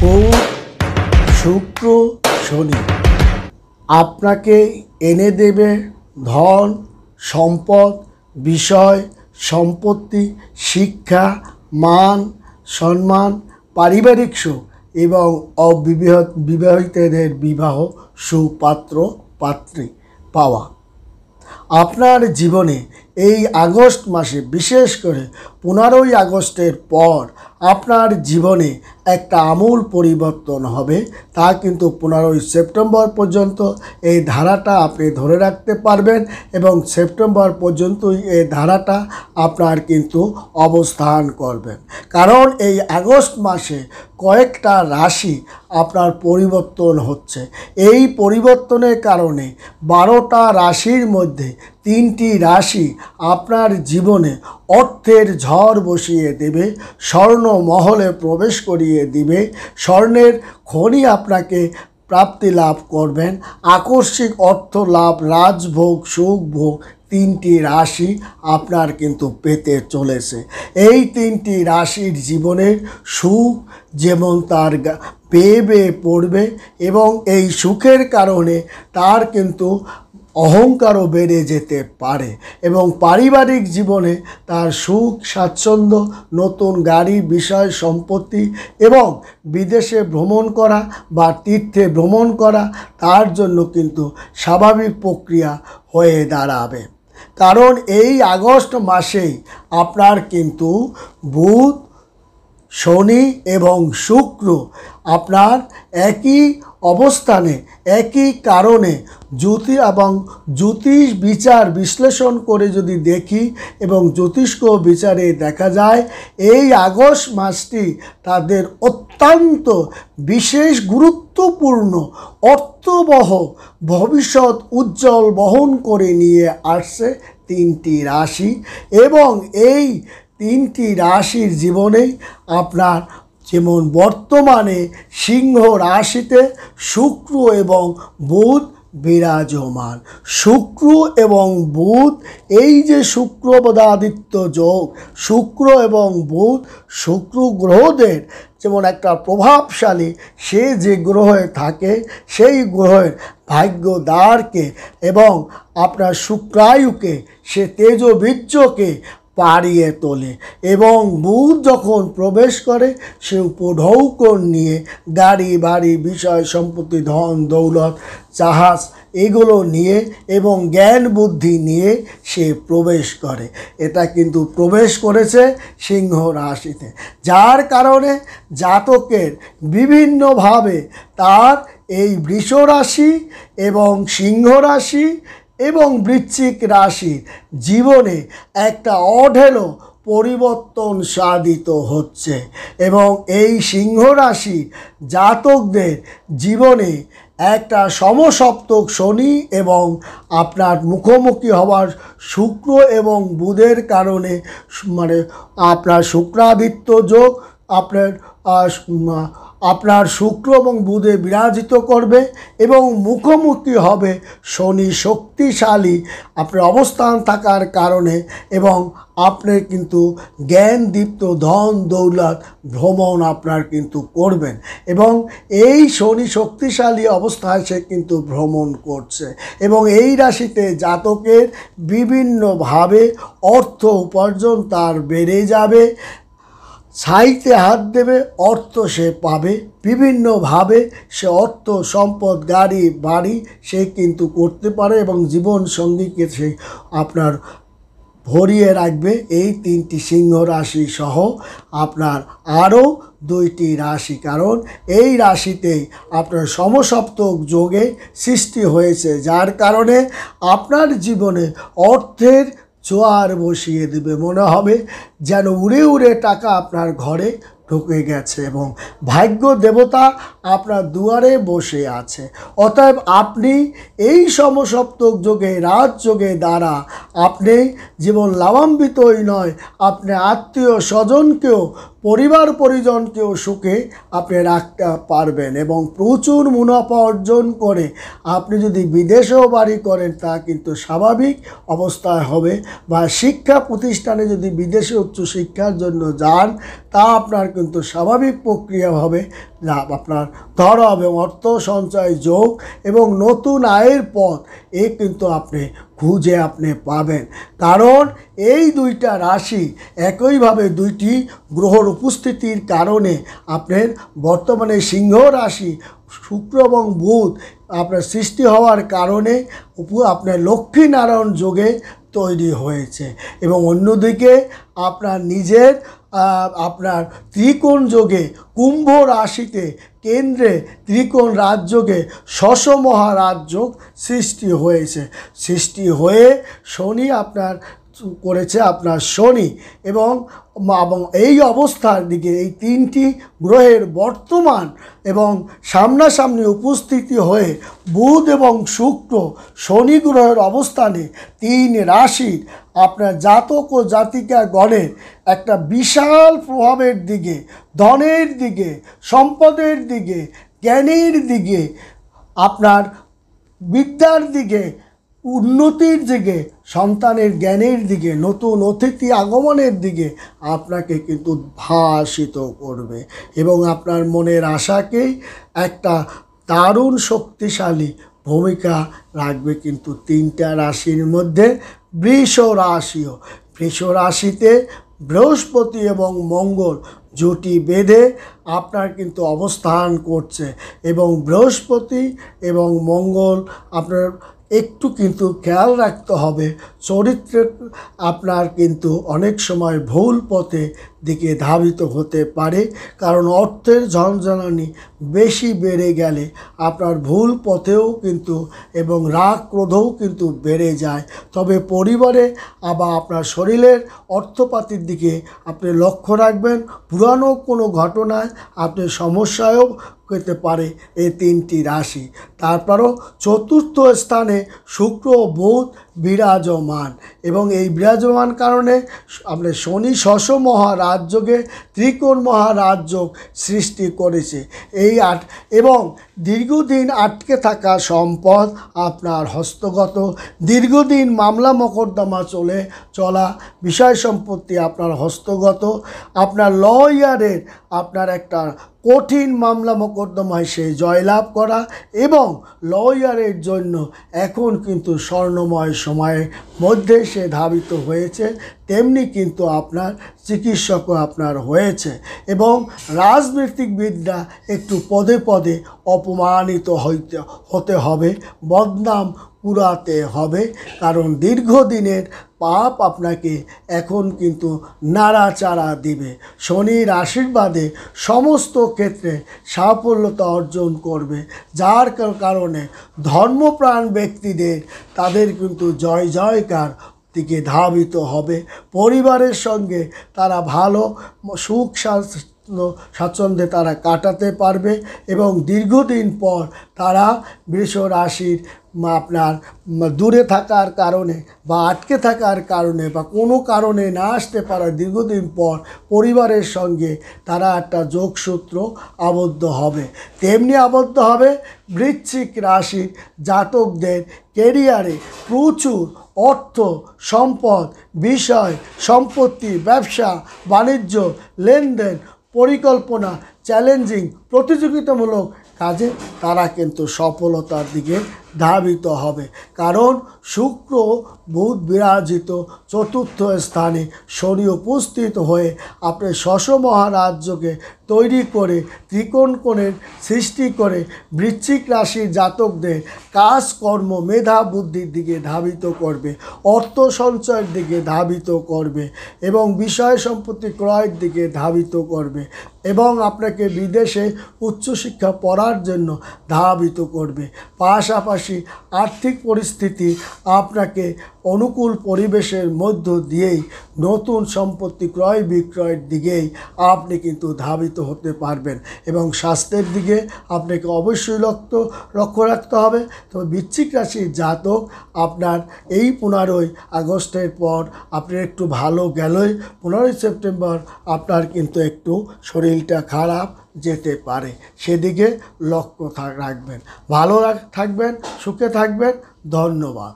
বুধ, শুক্র, শনি আপনাকে এনে দেবে ধন, সম্পদ, বিষয়, সম্পত্তি, শিক্ষা, মান, সম্মান, পারিবারিক সুখ এবং বিবাহিতদের বিবাহ, সুপাত্র পাত্রী পাওয়া। আপনার জীবনে এই আগস্ট মাসে, বিশেষ করে 15ই আগস্টের পর আপনার জীবনে একটা আমূল পরিবর্তন হবে। তা কিন্তু 15ই সেপ্টেম্বর পর্যন্ত এই ধারাটা আপনি ধরে রাখতে পারবেন এবং সেপ্টেম্বর পর্যন্তই এই ধারাটা আপনার কিন্তু অবস্থান করবেন। কারণ এই আগস্ট মাসে কয়েকটা রাশি আপনার পরিবর্তন হচ্ছে। এই পরিবর্তনের কারণে 12টা রাশির মধ্যে 3টি রাশি আপনার জীবনে অর্থের ঝড় বসিয়ে দেবে, স্বর্ণ মহলে প্রবেশ করিয়ে দিবে, স্বর্ণের খনি আপনাকে প্রাপ্তি লাভ করবেন, আকস্মিক অর্থ লাভ, রাজভোগ, সুখভোগ 3টি রাশি আপনার কিন্তু পেতে চলেছে। এই 3টি রাশির জীবনের সুখ যেমন তার বেয়ে বেয়ে পড়বে এবং এই সুখের কারণে তার কিন্তু অহংকারও বেড়ে যেতে পারে এবং পারিবারিক জীবনে তার সুখ, স্বাচ্ছন্দ্য, নতুন গাড়ি, বিষয়, সম্পত্তি এবং বিদেশে ভ্রমণ করা বা তীর্থে ভ্রমণ করা তার জন্য কিন্তু স্বাভাবিক প্রক্রিয়া হয়ে দাঁড়াবে। কারণ এই আগস্ট মাসেই আপনার কিন্তু বুধ, শনি এবং শুক্র আপনার একই অবস্থানে, একই কারণে জ্যোতিষ বিচার বিশ্লেষণ করে যদি দেখি এবং জ্যোতিষ্ক বিচারে দেখা যায় এই আগস্ট মাসটি তাদের অত্যন্ত বিশেষ গুরুত্বপূর্ণ অর্থবহ ভবিষ্যৎ উজ্জ্বল বহন করে নিয়ে আসছে 3টি রাশি এবং এই 3টি রাশির জীবনেই আপনার যেমন বর্তমানে সিংহ রাশিতে শুক্র এবং বুধ বিরাজমান। শুক্র এবং বুধ, এই যে শুক্রবদাদিত্য যোগ, শুক্র এবং বুধ, শুক্র গ্রহদের যেমন একটা প্রভাবশালী, সে যে গ্রহে থাকে সেই গ্রহের ভাগ্যদ্বারকে এবং আপনার শুক্রায়ুকে, সে তেজবীর্যকে বাড়িয়ে তোলে এবং বুধ যখন প্রবেশ করে সে উপঢৌকন নিয়ে গাড়ি, বাড়ি, বিষয়, সম্পত্তি, ধন, দৌলত, জাহাজ এগুলো নিয়ে এবং জ্ঞান বুদ্ধি নিয়ে সে প্রবেশ করে। এটা কিন্তু প্রবেশ করেছে সিংহ রাশিতে, যার কারণে জাতকের বিভিন্নভাবে তার এই বৃষ রাশি এবং সিংহ রাশি এবং বৃশ্চিক রাশির জীবনে একটা অঢেলো পরিবর্তন সাধিত হচ্ছে এবং এই সিংহ রাশি জাতকদের জীবনে একটা সমসপ্তক শনি এবং আপনার মুখোমুখি হওয়ার শুক্র এবং বুধের কারণে মানে আপনার শুক্রাদিত্য যোগ আপনার শুক্র এবং বুধে বিরাজিত করবে এবং মুখোমুখি হবে শনি শক্তিশালী আপনার অবস্থান থাকার কারণে এবং আপনি কিন্তু জ্ঞানদীপ্ত ধন দৌলত ভ্রমণ আপনার কিন্তু করবেন এবং এই শনি শক্তিশালী অবস্থায় সে কিন্তু ভ্রমণ করছে এবং এই রাশিতে জাতকের বিভিন্নভাবে অর্থ উপার্জন তার বেড়ে যাবে, ছাইতে হাত দেবে, অর্থ সে পাবে, বিভিন্নভাবে সে অর্থ, সম্পদ, গাড়ি, বাড়ি সে কিন্তু করতে পারে এবং জীবন সঙ্গীকে সে আপনার ভরিয়ে রাখবে। এই 3টি সিংহ রাশি সহ আপনার আরও 2টি রাশি, কারণ এই রাশিতেই আপনার সমসপ্তক যোগে সৃষ্টি হয়েছে, যার কারণে আপনার জীবনে অর্থের জোয়ার বসিয়ে দেবে। মনে হবে যেন উড়ে উড়ে টাকা আপনার ঘরে ঢুকে গেছে এবং ভাগ্য দেবতা আপনার দুয়ারে বসে আছে। অতএব আপনি এই সমসপ্তক যোগে, রাজযোগে দ্বারা আপনি জীবন লাভান্বিতই নয়, আপনি আত্মীয় স্বজনকেও, পরিবার পরিজনকেও সুখে আপনি রাখতে পারবেন এবং প্রচুর মুনাফা অর্জন করে আপনি যদি বিদেশেও বাড়ি করেন তা কিন্তু স্বাভাবিক অবস্থায় হবে, বা শিক্ষা প্রতিষ্ঠানে যদি বিদেশে উচ্চশিক্ষার জন্য যান তা আপনার কিন্তু স্বাভাবিক প্রক্রিয়া হবে, যা আপনার ধরা এবং অর্থ সঞ্চয় যোগ এবং নতুন আয়ের পথ কিন্তু আপনি পাবেন। কারণ এই দুইটা রাশি একইভাবে দুইটি গ্রহর উপস্থিতির কারণে আপনার বর্তমানে সিংহ রাশি শুক্র এবং বুধ আপনার সৃষ্টি হওয়ার কারণে আপনার লক্ষ্মীনারায়ণ যোগে তৈরি হয়েছে। এবং অন্যদিকে আপনার নিজের আপনার ত্রিকোণ যোগে কুম্ভ রাশিতে কেন্দ্রে ত্রিকোণ রাজযোগে শশ মহারাজযোগ সৃষ্টি হয়ে শনি আপনার করেছে শনি এবং এই অবস্থার দিকে এই তিনটি গ্রহের বর্তমান এবং সামনাসামনি উপস্থিতি হয়ে বুধ এবং শুক্র শনি গ্রহের অবস্থানে 3 রাশির আপনার জাতক ও জাতিকা গণের একটা বিশাল প্রভাবের দিকে, ধনের দিকে, সম্পদের দিকে, জ্ঞানের দিকে, আপনার বিদ্যার দিকে, উন্নতির দিকে, সন্তানের জ্ঞানের দিকে, নতুন অতিথি আগমনের দিকে আপনাকে কিন্তু ভাসিত করবে এবং আপনার মনের আশাকেই একটা দারুণ শক্তিশালী ভূমিকা রাখবে। কিন্তু 3টা রাশির মধ্যে বৃষ রাশিতে বৃহস্পতি এবং মঙ্গল জুটি বেঁধে আপনার কিন্তু অবস্থান করছে এবং বৃহস্পতি এবং মঙ্গল আপনার একটু কিন্তু খেয়াল রাখতে হবে, চরিত্রে আপনার কিন্তু অনেক সময় ভুল পথে দিকে ধাবিত হতে পারে। কারণ অর্থের ঝনঝনানি বেশি বেড়ে গেলে আপনার ভুল পথেও কিন্তু এবং রাগ ক্রোধও কিন্তু বেড়ে যায়। তবে পরিবারে আবার আপনার শরীরের অর্থপাতির দিকে আপনি লক্ষ্য রাখবেন। পুরানো কোনো ঘটনায় আপনি সমস্যায়ও হতে পারে এই 3টি রাশি। তারপরও 4র্থ স্থানে শুক্র ও বুধ বিরাজমান এবং এই বিরাজমান কারণে আপনার শনি শশ মহারাজযোগে ত্রিকোণ মহারাজযোগ সৃষ্টি করেছে। এবং দীর্ঘদিন আটকে থাকা সম্পদ আপনার হস্তগত, দীর্ঘদিন মামলা মোকদ্দমা চলা বিষয় সম্পত্তি আপনার হস্তগত, আপনার লয়ারের আপনার একটা কঠিন মামলা মোকদ্দমায় সে জয়লাভ করা এবং লয়ারের জন্য এখন কিন্তু স্বর্ণময় সময়ের মধ্যে সে ধাবিত হয়েছে। তেমনি কিন্তু আপনার চিকিৎসকও আপনার হয়েছে এবং রাজনৈতিকবিদরা একটু পদে পদে অপমানিত হতে হবে, বদনাম কুড়াতে হবে। কারণ দীর্ঘদিনের পাপ আপনাকে এখন কিন্তু নাড়াচাড়া দিবে। শনির আশীর্বাদে সমস্ত ক্ষেত্রে সাফল্যতা অর্জন করবে, যার কারণে ধর্মপ্রাণ ব্যক্তিদের তাদের কিন্তু জয় জয়কার দিকে ধাবিত হবে। পরিবারের সঙ্গে তারা ভালো সুখ স্বাচ্ছন্দ্যে তারা কাটাতে পারবে এবং দীর্ঘদিন পর তারা বৃষ রাশির আপনার দূরে থাকার কারণে বা আটকে থাকার কারণে বা কোনো কারণে না আসতে পারা দীর্ঘদিন পর পরিবারের সঙ্গে তারা একটা যোগসূত্র আবদ্ধ হবে। তেমনি আবদ্ধ হবে বৃশ্চিক রাশির জাতকদের কেরিয়ারে প্রচুর অর্থ, সম্পদ, বিষয়, সম্পত্তি, ব্যবসা বাণিজ্য, লেনদেন, পরিকল্পনা, চ্যালেঞ্জিং, প্রতিযোগিতামূলক কাজে তারা কিন্তু সফলতার দিকে ধাবিত হবে। কারণ শুক্র বুধ বিরাজিত 4র্থ স্থানে শনি উপস্থিত হয়ে আপনি শশ মহারাজযোগে তৈরি করে ত্রিকোণ কোণের সৃষ্টি করে বৃশ্চিক রাশির জাতকদের কাজকর্ম, মেধা বুদ্ধির দিকে ধাবিত করবে, অর্থ সঞ্চয়ের দিকে ধাবিত করবে এবং বিষয় সম্পত্তি ক্রয়ের দিকে ধাবিত করবে এবং আপনাকে বিদেশে উচ্চশিক্ষা পড়ার জন্য ধাবিত করবে। পাশাপাশি আর্থিক পরিস্থিতি আপনাকে অনুকূল পরিবেশের মধ্য দিয়েই নতুন সম্পত্তি ক্রয় বিক্রয়ের দিকেই আপনি কিন্তু ধাবিত হতে পারবেন এবং স্বাস্থ্যের দিকে আপনাকে অবশ্যই লক্ষ্য রাখতে হবে। তবে বৃশ্চিক রাশির জাতক আপনার এই 15ই আগস্টের পর আপনার একটু ভালো গেলেই 15ই সেপ্টেম্বর আপনার কিন্তু একটু শরীরটা খারাপ যেতে পারে, সেদিকে লক্ষ্য রাখবেন। ভালো থাকবেন, সুখে থাকবেন। ধন্যবাদ।